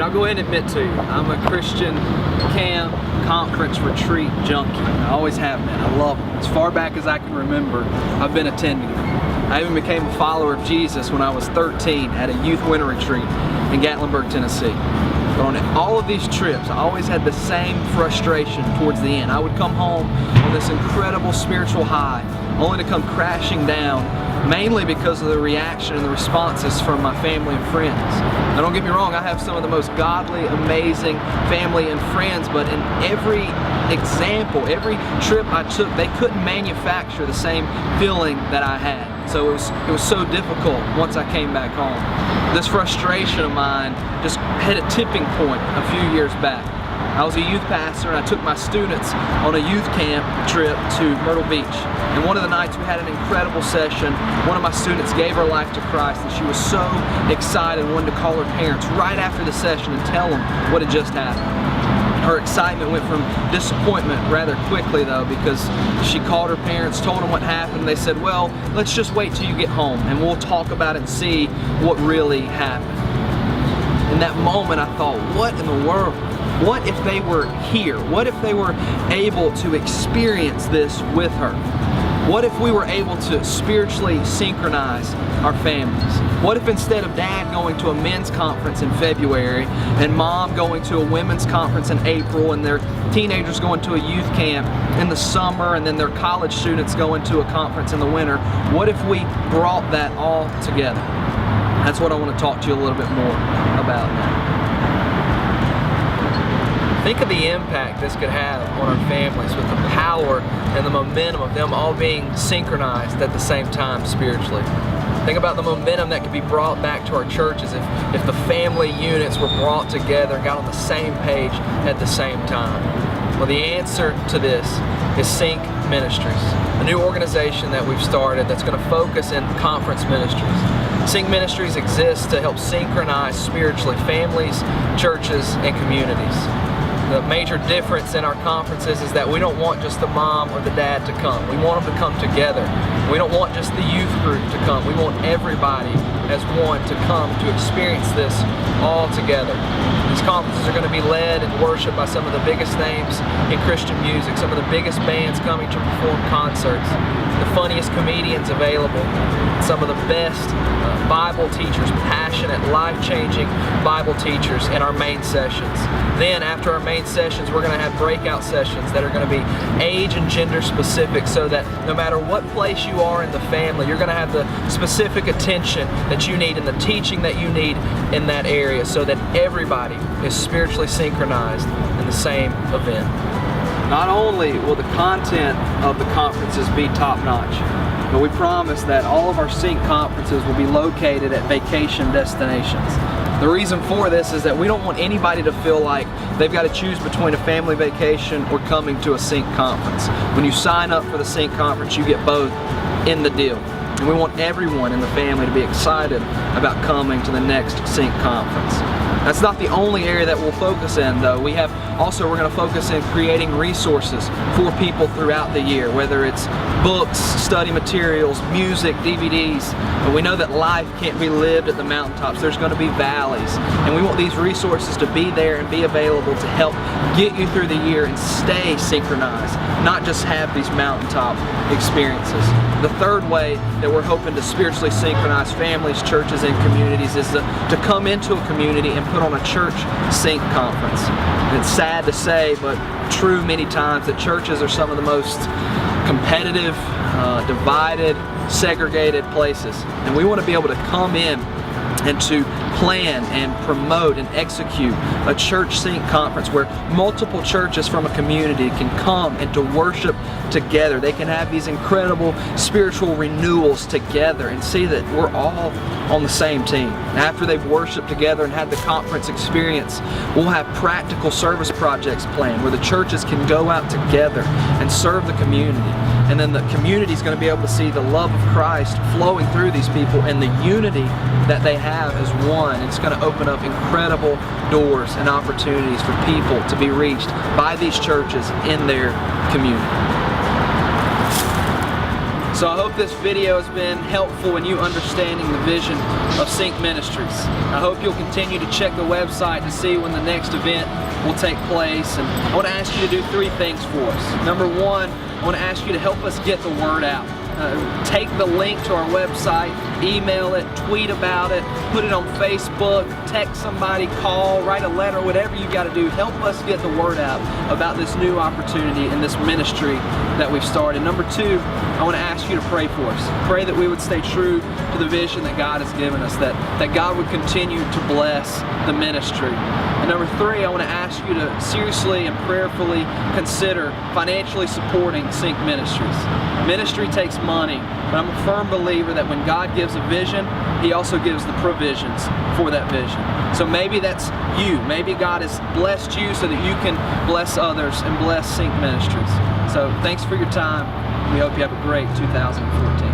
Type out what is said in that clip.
I'll go ahead and admit to you, I'm a Christian camp, conference, retreat junkie. I always have been. I love them. As far back as I can remember, I've been attending them. I even became a follower of Jesus when I was 13 at a youth winter retreat in Gatlinburg, Tennessee. But on all of these trips, I always had the same frustration towards the end. I would come home on this incredible spiritual high, only to come crashing down, mainly because of the reaction and the responses from my family and friends. Now don't get me wrong, I have some of the most godly, amazing family and friends, but in every example, every trip I took, they couldn't manufacture the same feeling that I had. So it was so difficult once I came back home. This frustration of mine just hit a tipping point a few years back. I was a youth pastor and I took my students on a youth camp trip to Myrtle Beach. And one of the nights we had an incredible session. One of my students gave her life to Christ and she was so excited and wanted to call her parents right after the session and tell them what had just happened. Her excitement went from disappointment rather quickly though, because she called her parents, told them what happened. They said, well, let's just wait till you get home and we'll talk about it and see what really happened. In that moment I thought, what in the world? What if they were here? What if they were able to experience this with her? What if we were able to spiritually synchronize our families? What if instead of dad going to a men's conference in February and mom going to a women's conference in April and their teenagers going to a youth camp in the summer and then their college students going to a conference in the winter, what if we brought that all together? That's what I want to talk to you a little bit more about now. Think of the impact this could have on our families with the power and the momentum of them all being synchronized at the same time spiritually. Think about the momentum that could be brought back to our churches if the family units were brought together and got on the same page at the same time. Well, the answer to this is Sync Ministries, a new organization that we've started that's going to focus in conference ministries. Sync Ministries exists to help synchronize spiritually families, churches, and communities. The major difference in our conferences is that we don't want just the mom or the dad to come. We want them to come together. We don't want just the youth group to come. We want everybody as one to come to experience this all together. These conferences are going to be led and worshiped by some of the biggest names in Christian music, some of the biggest bands coming to perform concerts, the funniest comedians available, some of the best Bible teachers, passionate, life-changing Bible teachers in our main sessions. Then after our main sessions, we're going to have breakout sessions that are going to be age and gender specific, so that no matter what place you are in the family, you're going to have the specific attention that you need and the teaching that you need in that area, so that everybody is spiritually synchronized in the same event. Not only will the content of the conferences be top-notch, but we promise that all of our Sync conferences will be located at vacation destinations. The reason for this is that we don't want anybody to feel like they've got to choose between a family vacation or coming to a Sync conference. When you sign up for the Sync conference, you get both in the deal. And we want everyone in the family to be excited about coming to the next Sync conference. That's not the only area that we'll focus in though. We're going to focus in creating resources for people throughout the year, whether it's books, study materials, music, DVDs. But we know that life can't be lived at the mountaintops. There's going to be valleys. And we want these resources to be there and be available to help get you through the year and stay synchronized, not just have these mountaintop experiences. The third way that we're hoping to spiritually synchronize families, churches, and communities is to come into a community and put on a church Sync conference. And it's sad to say, but true many times, that churches are some of the most competitive, divided, segregated places. And we want to be able to come in and to plan and promote and execute a church Sync conference where multiple churches from a community can come and to worship together. They can have these incredible spiritual renewals together and see that we're all on the same team. After they've worshiped together and had the conference experience, we'll have practical service projects planned where the churches can go out together and serve the community. And then the community is going to be able to see the love of Christ flowing through these people and the unity that they have as one. It's going to open up incredible doors and opportunities for people to be reached by these churches in their community. So I hope this video has been helpful in you understanding the vision of Sync Ministries. I hope you'll continue to check the website to see when the next event will take place. And I want to ask you to do 3 things for us. Number 1, I want to ask you to help us get the word out. Take the link to our website, email it, tweet about it, put it on Facebook, text somebody, call, write a letter, whatever you've got to do. Help us get the word out about this new opportunity and this ministry that we've started. Number 2, I want to ask you to pray for us. Pray that we would stay true to the vision that God has given us, that God would continue to bless the ministry. And number 3, I want to ask you to seriously and prayerfully consider financially supporting Sync Ministries. Ministry takes money, but I'm a firm believer that when God gives a vision, He also gives the provisions for that vision. So maybe that's you. Maybe God has blessed you so that you can bless others and bless Sync Ministries. So thanks for your time. We hope you have a great 2014.